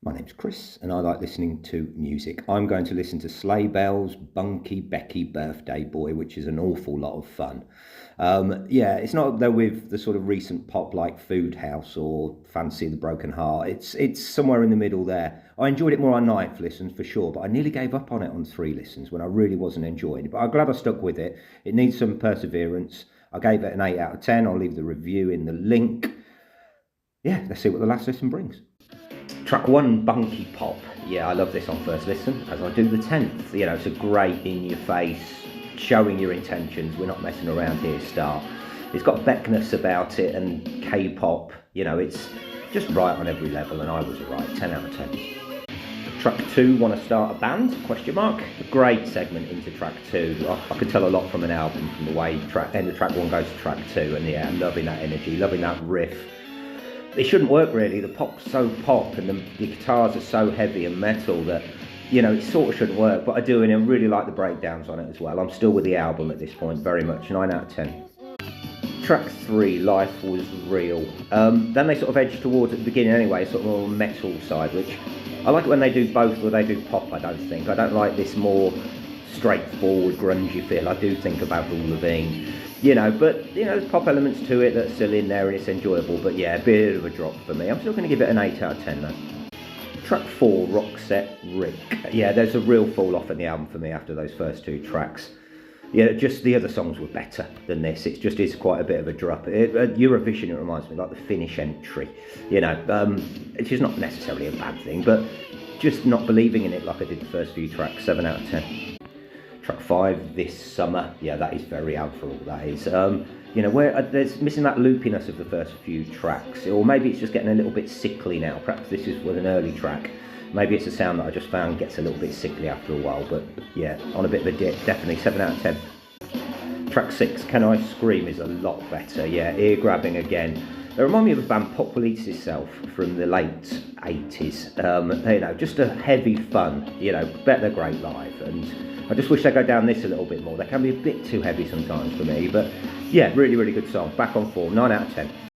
My name's Chris and I like listening to music. I'm going to listen to Sleigh Bells, Bunky Becky Birthday Boy, which is an awful lot of fun. Yeah, it's not up there with the sort of recent pop like Food House or Fancy the Broken Heart. It's somewhere in the middle there. I enjoyed it more on ninth listens for sure, but I nearly gave up on it on three listens when I really wasn't enjoying it. But I'm glad I stuck with it. It needs some perseverance. I gave it an 8 out of 10. I'll leave the review in the link. Yeah, let's see what the last listen brings. Track 1, Bunky Pop. Yeah, I love this on first listen, as I do the 10th. You know, it's a great in-your-face, showing your intentions, we're not messing around here start. It's got Beckness about it and K-pop. You know, it's just right on every level, and I was right, 10 out of 10. Track 2, Want to Start a Band? Question mark. A great segment into track 2. I could tell a lot from an album, from the way end of track 1 goes to track 2, and yeah, I'm loving that energy, loving that riff. It shouldn't work really, the pop's so pop and the guitars are so heavy and metal that, you know, it sort of shouldn't work, but I do, and I really like the breakdowns on it as well. I'm still with the album at this point, very much, 9 out of 10. Track 3, Life Was Real. Then they sort of edge towards, at the beginning anyway, sort of more metal side, which I like it when they do both, or they do pop, I don't think. I don't like this more straightforward, grungy feel. I do think about Avril Lavigne. You know, but, you know, there's pop elements to it that's still in there and it's enjoyable, but yeah, a bit of a drop for me. I'm still going to give it an 8 out of 10 though. Track 4, Roxette Ric. Yeah, there's a real fall off in the album for me after those first 2 tracks. Yeah, just the other songs were better than this. It just is quite a bit of a drop. Eurovision, it reminds me, like the Finnish entry. You know, it's just not necessarily a bad thing, but just not believing in it like I did the first few tracks, 7 out of 10. Track 5, This Summer. Yeah, that is very Avril, that is. You know, where there's missing that loopiness of the first few tracks, or maybe it's just getting a little bit sickly now. Perhaps this is with an early track. Maybe it's a sound that I just found gets a little bit sickly after a while, but yeah, on a bit of a dip, definitely 7 out of 10. Track 6, Can I Scream, is a lot better. Yeah, ear grabbing again. They remind me of a band, Pop Will Eat Itself, from the late 80s. You know, just a heavy fun, you know, bet they're great live, and I just wish they'd go down this a little bit more. They can be a bit too heavy sometimes for me, but yeah, really, really good song. Back on form, 9 out of 10.